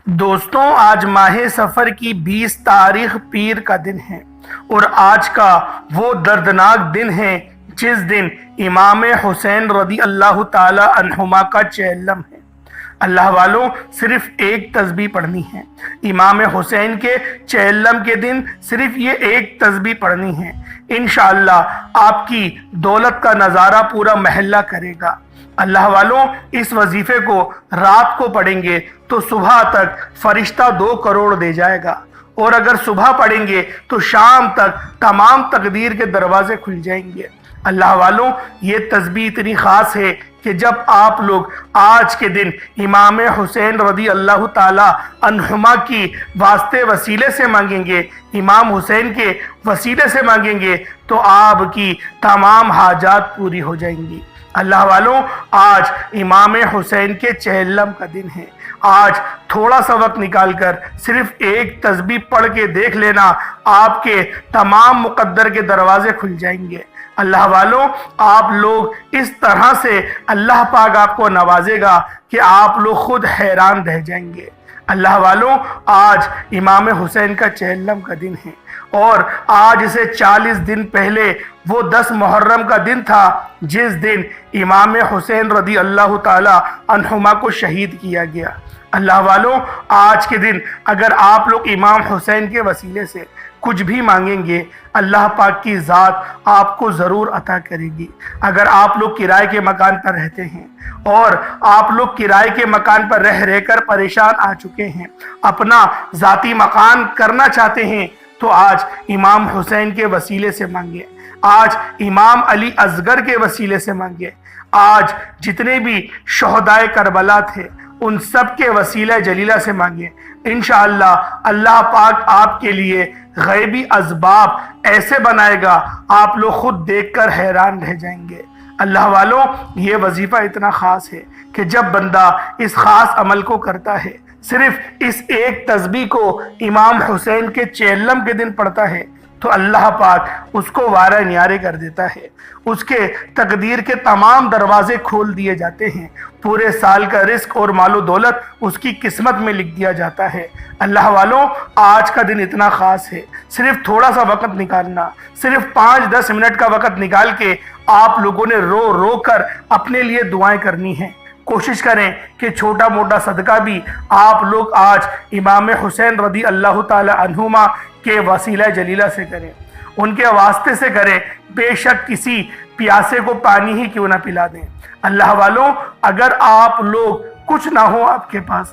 دوستوں، آج ماہ سفر کی 20 تاریخ پیر کا دن ہے اور آج کا وہ دردناک دن ہے جس دن امام حسین رضی اللہ تعالی عنہما کا چہلم ہے۔ اللہ والوں، صرف ایک تسبیح پڑھنی ہے۔ امام حسین کے چہلم کے دن صرف یہ ایک تسبیح پڑھنی ہے۔ انشاءاللہ آپ کی دولت کا نظارہ پورا محلہ کرے گا۔ اللہ والوں، اس وظیفے کو رات کو پڑھیں گے تو صبح تک فرشتہ 2 کروڑ دے جائے گا، اور اگر صبح پڑھیں گے تو شام تک تمام تقدیر کے دروازے کھل جائیں گے۔ اللہ والوں، یہ تسبیح اتنی خاص ہے کہ جب آپ لوگ آج کے دن امام حسین رضی اللہ تعالی عنہما کی واسطے وسیلے سے مانگیں گے، امام حسین کے وسیلے سے مانگیں گے تو آپ کی تمام حاجات پوری ہو جائیں گی۔ اللہ والوں، آج امام حسین کے چہلم کا دن ہے۔ آج تھوڑا سا وقت نکال کر صرف ایک تسبیح پڑھ کے دیکھ لینا، آپ کے تمام مقدر کے دروازے کھل جائیں گے۔ اللہ والوں، آپ لوگ اس طرح سے اللہ پاک آپ کو نوازے گا کہ آپ لوگ خود حیران رہ جائیں گے۔ اللہ والوں، آج امام حسین کا چہلم کا دن ہے اور آج سے 40 دن پہلے وہ 10 محرم کا دن تھا جس دن امام حسین رضی اللہ تعالی عنہما کو شہید کیا گیا۔ اللہ والوں، آج کے دن اگر آپ لوگ امام حسین کے وسیلے سے کچھ بھی مانگیں گے، اللہ پاک کی ذات آپ کو ضرور عطا کرے گی۔ اگر آپ لوگ کرائے کے مکان پر رہتے ہیں اور آپ لوگ کرائے کے مکان پر رہ کر پریشان آ چکے ہیں، اپنا ذاتی مکان کرنا چاہتے ہیں، تو آج امام حسین کے وسیلے سے مانگیں، آج امام علی اصغر کے وسیلے سے مانگیں، آج جتنے بھی شہدائے کربلا تھے ان سب کے وسیلہ جلیلہ سے مانگیں۔ انشاءاللہ اللہ پاک آپ کے لیے غیبی اسباب ایسے بنائے گا، آپ لوگ خود دیکھ کر حیران رہ جائیں گے۔ اللہ والوں، یہ وظیفہ اتنا خاص ہے کہ جب بندہ اس خاص عمل کو کرتا ہے، صرف اس ایک تسبیح کو امام حسین کے چہلم کے دن پڑھتا ہے، تو اللہ پاک اس کو وارہ نیارے کر دیتا ہے، اس کے تقدیر کے تمام دروازے کھول دیے جاتے ہیں، پورے سال کا رزق اور مال و دولت اس کی قسمت میں لکھ دیا جاتا ہے۔ اللہ والوں، آج کا دن اتنا خاص ہے، صرف تھوڑا سا وقت نکالنا، صرف 5-10 منٹ کا وقت نکال کے آپ لوگوں نے رو رو کر اپنے لیے دعائیں کرنی ہیں۔ کوشش کریں کہ چھوٹا موٹا صدقہ بھی آپ لوگ آج امام حسین رضی اللہ تعالی عنہما کے وسیلہ جلیلہ سے کریں، ان کے واسطے سے کریں، بے شک کسی پیاسے کو پانی ہی کیوں نہ پلا دیں۔ اللہ والوں، اگر آپ لوگ کچھ نہ ہو آپ کے پاس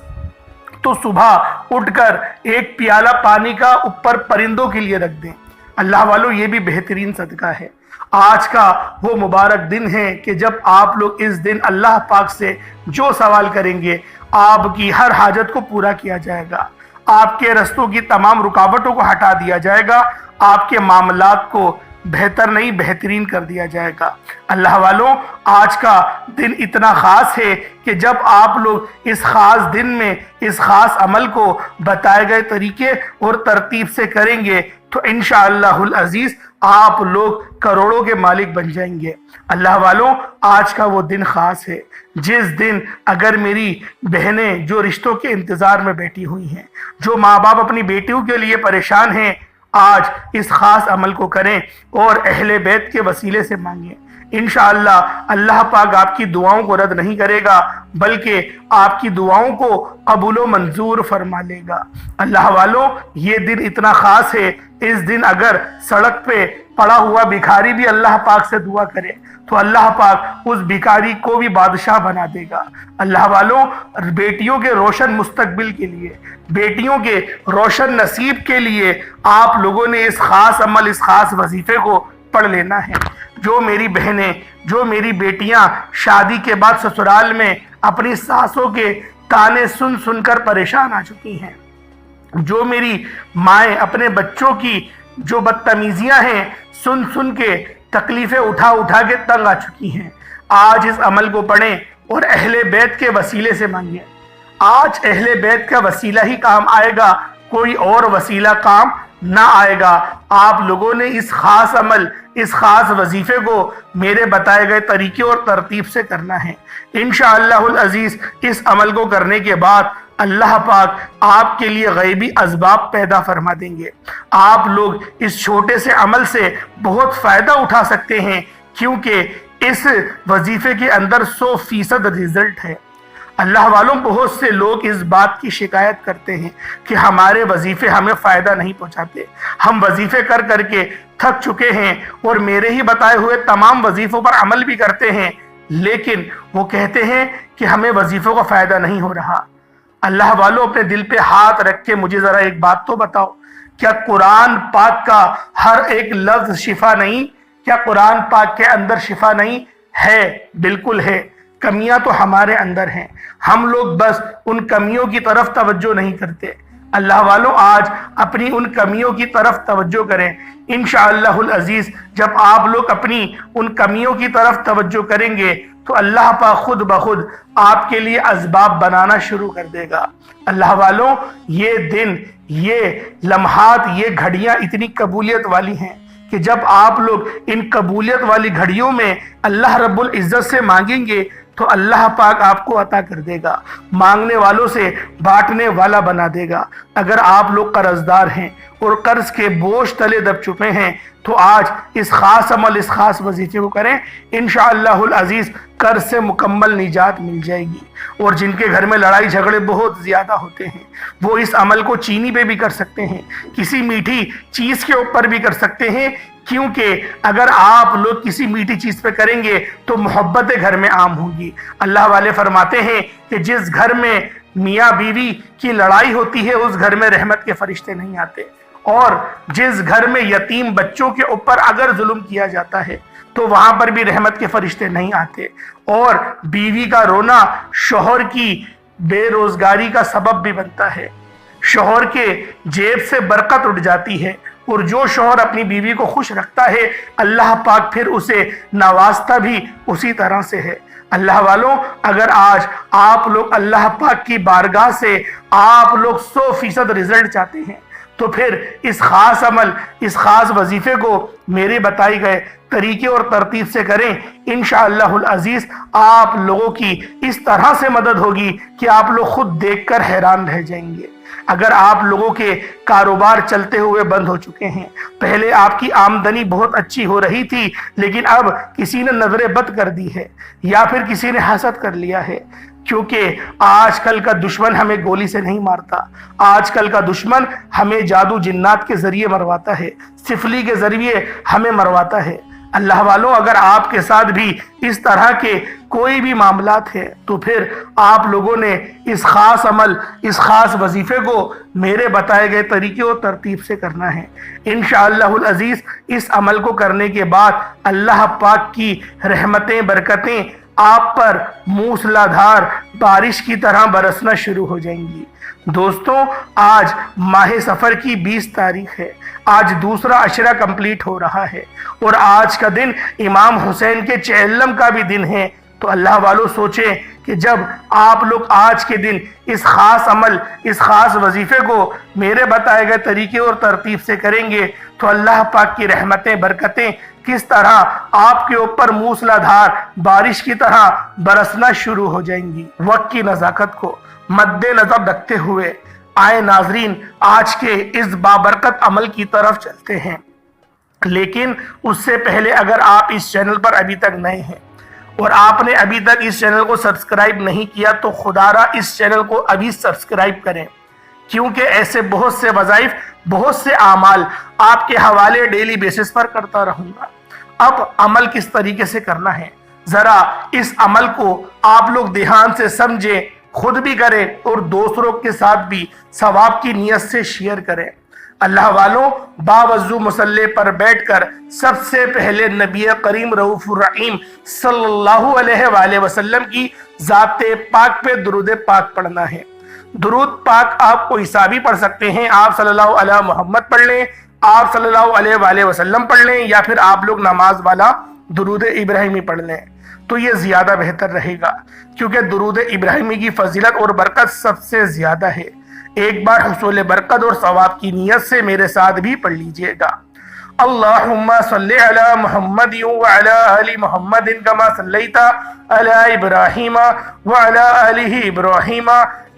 تو صبح اٹھ کر ایک پیالہ پانی کا اوپر پرندوں کے لیے رکھ دیں۔ اللہ والوں، یہ بھی بہترین صدقہ ہے۔ آج کا وہ مبارک دن ہے کہ جب آپ لوگ اس دن اللہ پاک سے جو سوال کریں گے، آپ کی ہر حاجت کو پورا کیا جائے گا، آپ کے رستوں کی تمام رکاوٹوں کو ہٹا دیا جائے گا، آپ کے معاملات کو بہتر نہیں بہترین کر دیا جائے گا۔ اللہ والوں، آج کا دن اتنا خاص ہے کہ جب آپ لوگ اس خاص دن میں اس خاص عمل کو بتائے گئے طریقے اور ترتیب سے کریں گے تو انشاءاللہ العزیز آپ لوگ کروڑوں کے مالک بن جائیں گے۔ اللہ والوں، آج کا وہ دن خاص ہے جس دن اگر میری بہنیں جو رشتوں کے انتظار میں بیٹھی ہوئی ہیں، جو ماں باپ اپنی بیٹیوں کے لیے پریشان ہیں، آج اس خاص عمل کو کریں اور اہل بیت کے وسیلے سے مانگیں۔ انشاءاللہ اللہ پاک آپ کی دعاؤں کو رد نہیں کرے گا بلکہ آپ کی دعاؤں کو قبول و منظور فرما لے گا۔ اللہ والوں، یہ دن اتنا خاص ہے، اس دن اگر سڑک پہ پڑا ہوا بھکاری بھی اللہ پاک سے دعا کرے تو اللہ پاک اس بھکاری کو بھی بادشاہ بنا دے گا۔ اللہ والوں، بیٹیوں کے روشن مستقبل کے لیے، بیٹیوں کے روشن نصیب کے لیے آپ لوگوں نے اس خاص عمل، اس خاص وظیفے کو پڑھ لینا ہے۔ جو میری بہنیں، جو میری بیٹیاں شادی کے بعد سسرال میں اپنی ساسوں کے تانے سن سن کر پریشان آ چکی ہیں، جو میری مائیں اپنے بچوں کی جو بدتمیزیاں ہیں سن سن کے تکلیفیں اٹھا اٹھا کے تنگ آ چکی ہیں، آج اس عمل کو پڑھیں اور اہل بیت کے وسیلے سے مانگیں۔ آج اہل بیت کا وسیلہ ہی کام آئے گا، کوئی اور وسیلہ کام نہ آئے گا۔ آپ لوگوں نے اس خاص عمل، اس خاص وظیفے کو میرے بتائے گئے طریقے اور ترتیب سے کرنا ہے۔ انشاءاللہ العزیز اس عمل کو کرنے کے بعد اللہ پاک آپ کے لیے غیبی اسباب پیدا فرما دیں گے۔ آپ لوگ اس چھوٹے سے عمل سے بہت فائدہ اٹھا سکتے ہیں، کیونکہ اس وظیفے کے اندر 100% رزلٹ ہے۔ اللہ والوں، بہت سے لوگ اس بات کی شکایت کرتے ہیں کہ ہمارے وظیفے ہمیں فائدہ نہیں پہنچاتے، ہم وظیفے کر کر کے تھک چکے ہیں اور میرے ہی بتائے ہوئے تمام وظیفوں پر عمل بھی کرتے ہیں، لیکن وہ کہتے ہیں کہ ہمیں وظیفوں کا فائدہ نہیں ہو رہا۔ اللہ والوں، اپنے دل پہ ہاتھ رکھ کے مجھے ذرا ایک بات تو بتاؤ، کیا قرآن پاک کا ہر ایک لفظ شفا نہیں؟ کیا قرآن پاک کے اندر شفا نہیں ہے؟ بالکل ہے۔ کمیاں تو ہمارے اندر ہیں، ہم لوگ بس ان کمیوں کی طرف توجہ نہیں کرتے۔ اللہ والوں، آج اپنی ان کمیوں کی طرف توجہ کریں۔ انشاءاللہ العزیز جب آپ لوگ اپنی ان کمیوں کی طرف توجہ کریں گے تو اللہ پاک خود بخود آپ کے لیے اسباب بنانا شروع کر دے گا۔ اللہ والوں، یہ دن، یہ لمحات، یہ گھڑیاں اتنی قبولیت والی ہیں کہ جب آپ لوگ ان قبولیت والی گھڑیوں میں اللہ رب العزت سے مانگیں گے تو اللہ پاک آپ کو عطا کر دے گا، مانگنے والوں سے بانٹنے والا بنا دے گا۔ اگر آپ لوگ قرض دار ہیں اور قرض کے بوجھ تلے دب چکے ہیں تو آج اس خاص عمل، اس خاص وظیفے کو کریں، انشاءاللہ العزیز قرض سے مکمل نجات مل جائے گی۔ اور جن کے گھر میں لڑائی جھگڑے بہت زیادہ ہوتے ہیں وہ اس عمل کو چینی پہ بھی کر سکتے ہیں، کسی میٹھی چیز کے اوپر بھی کر سکتے ہیں، کیونکہ اگر آپ لوگ کسی میٹھی چیز پہ کریں گے تو محبتیں گھر میں عام ہوں گی۔ اللہ والے فرماتے ہیں کہ جس گھر میں میاں بیوی کی لڑائی ہوتی ہے اس گھر میں رحمت کے فرشتے نہیں آتے، اور جس گھر میں یتیم بچوں کے اوپر اگر ظلم کیا جاتا ہے تو وہاں پر بھی رحمت کے فرشتے نہیں آتے، اور بیوی کا رونا شوہر کی بے روزگاری کا سبب بھی بنتا ہے، شوہر کے جیب سے برکت اٹھ جاتی ہے، اور جو شوہر اپنی بیوی کو خوش رکھتا ہے اللہ پاک پھر اسے نوازتا بھی اسی طرح سے ہے۔ اللہ والوں، اگر آج آپ لوگ اللہ پاک کی بارگاہ سے آپ لوگ 100% رزلٹ چاہتے ہیں تو پھر اس خاص عمل، اس خاص وظیفے کو میرے بتائی گئے طریقے اور ترتیب سے کریں۔ انشاءاللہ العزیز آپ لوگوں کی اس طرح سے مدد ہوگی کہ آپ لوگ خود دیکھ کر حیران رہ جائیں گے۔ اگر آپ لوگوں کے کاروبار چلتے ہوئے بند ہو چکے ہیں، پہلے آپ کی آمدنی بہت اچھی ہو رہی تھی لیکن اب کسی نے نظر بد کر دی ہے یا پھر کسی نے حسد کر لیا ہے، کیونکہ آج کل کا دشمن ہمیں گولی سے نہیں مارتا، آج کل کا دشمن ہمیں جادو جنات کے ذریعے مرواتا ہے، سفلی کے ذریعے ہمیں مرواتا ہے۔ اللہ والوں، اگر آپ کے ساتھ بھی اس طرح کے کوئی بھی معاملات ہیں تو پھر آپ لوگوں نے اس خاص عمل، اس خاص وظیفے کو میرے بتائے گئے طریقے اور ترتیب سے کرنا ہے۔ انشاءاللہ العزیز اس عمل کو کرنے کے بعد اللہ پاک کی رحمتیں، برکتیں آپ پر موسلا دھار بارش کی طرح برسنا شروع ہو جائیں گی۔ دوستوں، آج ماہ سفر کی 20 تاریخ ہے، آج دوسرا عشرہ کمپلیٹ ہو رہا ہے، اور آج کا دن امام حسین کے چہلم کا بھی دن ہے۔ تو اللہ والوں سوچیں کہ جب آپ لوگ آج کے دن اس خاص عمل، اس خاص وظیفے کو میرے بتائے گئے طریقے اور ترتیب سے کریں گے تو اللہ پاک کی رحمتیں، برکتیں کس طرح آپ کے اوپر موسلا دھار بارش کی طرح برسنا شروع ہو جائیں گی۔ وقت کی نزاکت کو مد نظر رکھتے ہوئے آئے ناظرین، آج کے اس بابرکت عمل کی طرف چلتے ہیں، لیکن اس سے پہلے اگر آپ اس چینل پر ابھی تک نئے ہیں اور آپ نے ابھی تک اس چینل کو سبسکرائب نہیں کیا تو خدا را اس چینل کو ابھی سبسکرائب کریں، کیونکہ ایسے بہت سے وظائف، بہت سے اعمال آپ کے حوالے ڈیلی بیسس پر کرتا رہوں گا۔ اب عمل کس طریقے سے کرنا ہے، ذرا اس عمل کو آپ لوگ دھیان سے سمجھیں، خود بھی کریں اور دوسروں کے ساتھ بھی ثواب کی نیت سے شیئر کریں۔ اللہ والوں، باوضو مصلی پر بیٹھ کر سب سے پہلے نبی کریم رؤوف الرحیم صلی اللہ علیہ وآلہ وسلم کی ذات پاک پہ درود پاک پڑھنا ہے۔ درود پاک آپ کو حسابی پڑھ سکتے ہیں، آپ صلی اللہ علیہ محمد پڑھ لیں، آپ صلی اللہ علیہ وآلہ وسلم پڑھ لیں، یا پھر آپ لوگ نماز والا درود ابراہیمی پڑھ لیں تو یہ زیادہ بہتر رہے گا، کیونکہ درود ابراہیمی کی فضیلت اور برکت سب سے زیادہ ہے۔ ایک بار حصول برکت اور ثواب کی نیت سے میرے ساتھ بھی پڑھ لیجئے گا۔ اللہم صلی علی محمد وعلی آل محمد کما صلیت علی ابراہیم وعلی آل ابراہیم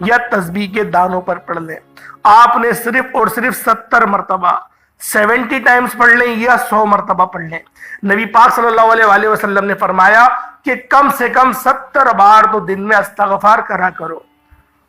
یا تسبیح کے دانوں پر پڑھ لیں۔ آپ نے صرف اور صرف 70 مرتبہ 70 ٹائمز پڑھ لیں یا 100 مرتبہ پڑھ لیں۔ نبی پاک صلی اللہ علیہ وآلہ وسلم نے فرمایا کہ کم سے کم 70 بار تو دن میں استغفار کرا کرو۔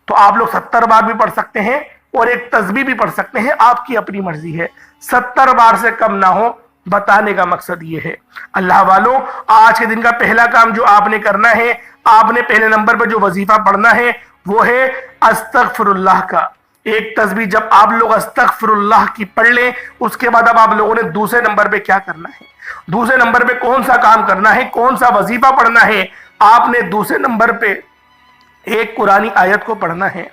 تو آپ لوگ 70 بار بھی پڑھ سکتے ہیں اور ایک تسبیح بھی پڑھ سکتے ہیں، آپ کی اپنی مرضی ہے۔ 70 بار سے کم نہ ہو، بتانے کا مقصد یہ ہے۔ اللہ والوں، آج کے دن کا پہلا کام جو آپ نے کرنا ہے، آپ نے پہلے نمبر پر جو وظیفہ پڑھنا ہے وہ ہے استغفر اللہ کا۔ ایک تسبیح جب آپ لوگ استغفر اللہ کی پڑھ لیں، اس کے بعد اب آپ لوگوں نے دوسرے نمبر پہ کیا کرنا ہے، دوسرے نمبر پہ کون سا کام کرنا ہے، کون سا وظیفہ پڑھنا ہے؟ آپ نے دوسرے نمبر پہ ایک قرآنی آیت کو پڑھنا ہے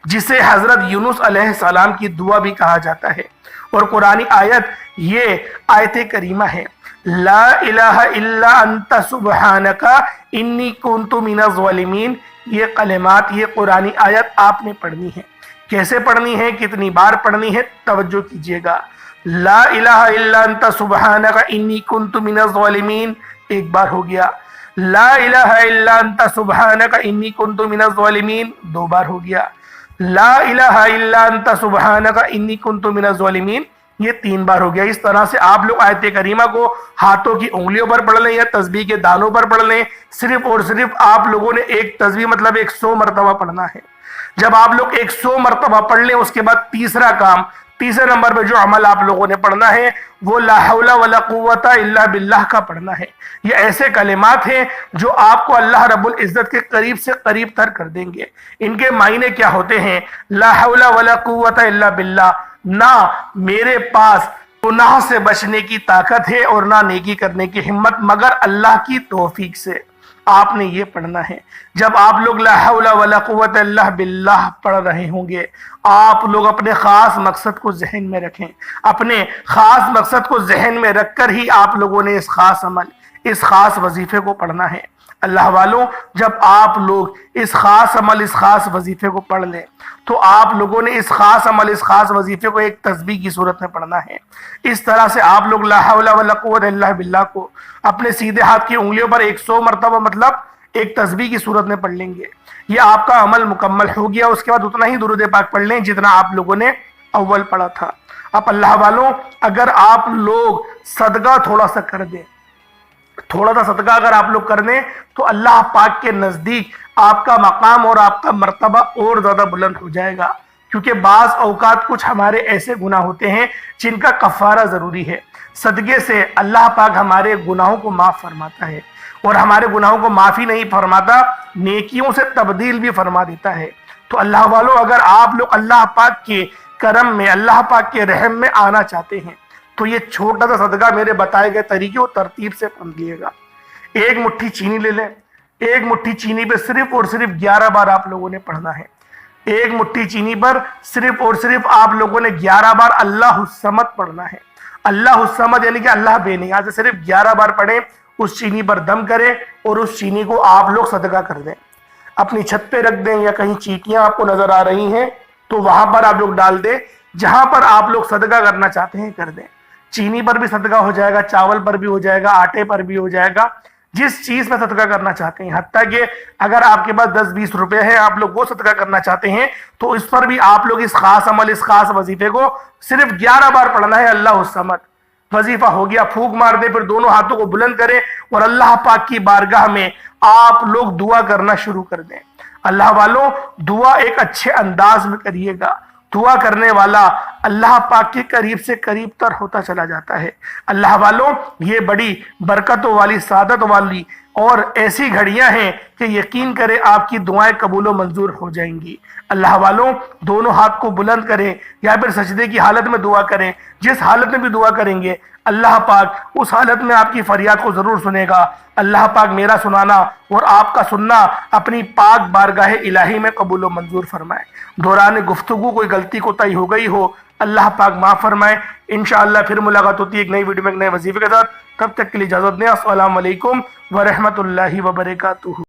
جسے حضرت یونس علیہ السلام کی دعا بھی کہا جاتا ہے، اور قرآنی آیت یہ آیت کریمہ ہے، لا الہ الا انت سبحانک انی کنت من الظالمین۔ یہ کلمات، یہ قرآنی آیت آپ نے پڑھنی ہے۔ کیسے پڑھنی ہے، کتنی بار پڑھنی ہے، توجہ کیجئے گا۔ لا الہ الا انت سبحانک انی کنت من الظالمین ایک بار ہو گیا، لا الہ الا انت سبحانک انی کنت من الظالمین 2 بار ہو گیا، لا الہ الا انت سبحانک انی کنت من الظالمین یہ 3 بار ہو گیا۔ اس طرح سے آپ لوگ آیت کریمہ کو ہاتھوں کی انگلیوں پر پڑھ لیں یا تسبیح کے دانوں پر پڑھ لیں۔ صرف اور صرف آپ لوگوں نے ایک تسبیح مطلب 100 مرتبہ پڑھنا ہے۔ جب آپ لوگ 100 مرتبہ پڑھ لیں، اس کے بعد تیسرا کام، تیسرے نمبر پہ جو عمل آپ لوگوں نے پڑھنا ہے وہ لا حول ولا قوت الا باللہ کا پڑھنا ہے۔ یہ ایسے کلمات ہیں جو آپ کو اللہ رب العزت کے قریب سے قریب تر کر دیں گے۔ ان کے معنی کیا ہوتے ہیں؟ لا حول ولا قوت الا باللہ، نہ میرے پاس گناہ سے بچنے کی طاقت ہے اور نہ نیکی کرنے کی ہمت مگر اللہ کی توفیق سے۔ آپ نے یہ پڑھنا ہے۔ جب آپ لوگ لا حول ولا قوت الا باللہ پڑھ رہے ہوں گے، آپ لوگ اپنے خاص مقصد کو ذہن میں رکھیں۔ اپنے خاص مقصد کو ذہن میں رکھ کر ہی آپ لوگوں نے اس خاص عمل، اس خاص وظیفے کو پڑھنا ہے۔ اللہ والوں، جب آپ لوگ اس خاص عمل، اس خاص وظیفے کو پڑھ لیں تو آپ لوگوں نے اس خاص عمل، اس خاص وظیفے کو ایک تسبیح کی صورت میں پڑھنا ہے۔ اس طرح سے آپ لوگ لا حول ولا قوت الا باللہ کو اپنے سیدھے ہاتھ کی انگلیوں پر 100 مرتبہ مطلب ایک تسبیح کی صورت میں پڑھ لیں گے۔ یہ آپ کا عمل مکمل ہو گیا۔ اس کے بعد اتنا ہی درود پاک پڑھ لیں جتنا آپ لوگوں نے اول پڑھا تھا۔ اب اللہ والوں، اگر آپ لوگ صدقہ تھوڑا سا کر دیں، تھوڑا سا صدقہ اگر آپ لوگ کر دیں تو اللہ پاک کے نزدیک آپ کا مقام اور آپ کا مرتبہ اور زیادہ بلند ہو جائے گا، کیونکہ بعض اوقات کچھ ہمارے ایسے گناہ ہوتے ہیں جن کا کفارہ ضروری ہے۔ صدقے سے اللہ پاک ہمارے گناہوں کو معاف فرماتا ہے، اور ہمارے گناہوں کو معافی نہیں فرماتا، نیکیوں سے تبدیل بھی فرما دیتا ہے۔ تو اللہ والوں، اگر آپ لوگ اللہ پاک کے کرم میں، اللہ پاک کے رحم میں آنا چاہتے ہیں تو یہ چھوٹا سا صدقہ میرے بتائے گئے طریقے اور ترتیب سے پڑھ لیے گا۔ ایک مٹھی چینی لے لیں، ایک مٹھی چینی پہ صرف اور صرف 11 بار آپ لوگوں نے پڑھنا ہے۔ ایک مٹھی چینی پر صرف اور صرف آپ لوگوں نے 11 بار اللہ الصمد پڑھنا ہے۔ اللہ الصمد یعنی کہ اللہ بے نیاز ہے، صرف 11 بار پڑھیں، اس چینی پر دم کریں اور اس چینی کو آپ لوگ صدقہ کر دیں۔ اپنی چھت پہ رکھ دیں، یا کہیں چیٹیاں آپ کو نظر آ رہی ہیں تو وہاں پر آپ لوگ ڈال دیں، جہاں پر آپ لوگ صدقہ کرنا چاہتے ہیں کر دیں۔ چینی پر بھی صدقہ ہو جائے گا، چاول پر بھی ہو جائے گا، آٹے پر بھی ہو جائے گا، جس چیز میں صدقہ کرنا چاہتے ہیں۔ حتیٰ کہ اگر آپ کے پاس 10-20 روپے ہیں، آپ لوگ وہ صدقہ کرنا چاہتے ہیں تو اس پر بھی آپ لوگ اس خاص عمل، اس خاص وظیفے کو صرف 11 بار پڑھنا ہے۔ اللہ الصمد وظیفہ ہو گیا، پھونک مار دیں، پھر دونوں ہاتھوں کو بلند کریں اور اللہ پاک کی بارگاہ میں آپ لوگ دعا کرنا شروع کر دیں۔ اللہ والوں، دعا ایک اچھے انداز میں کریے گا۔ دعا کرنے والا اللہ پاک کے قریب سے قریب تر ہوتا چلا جاتا ہے۔ اللہ والوں، یہ بڑی برکتوں والی، سعادت والی اور ایسی گھڑیاں ہیں کہ یقین کریں آپ کی دعائیں قبول و منظور ہو جائیں گی۔ اللہ والوں، دونوں ہاتھ کو بلند کریں یا پھر سجدے کی حالت میں دعا کریں، جس حالت میں بھی دعا کریں گے اللہ پاک اس حالت میں آپ کی فریاد کو ضرور سنے گا۔ اللہ پاک میرا سنانا اور آپ کا سننا اپنی پاک بارگاہ الہی میں قبول و منظور فرمائے۔ دوران گفتگو کوئی غلطی کوتاہی ہو گئی ہو، اللہ پاک معاف فرمائے۔ انشاءاللہ پھر ملاقات ہوتی ہے ایک نئی ویڈیو میں ایک نئے وظیفے کے ساتھ۔ تب تک کے لیے اجازت دیں۔ السلام علیکم ورحمۃ اللہ وبرکاتہ۔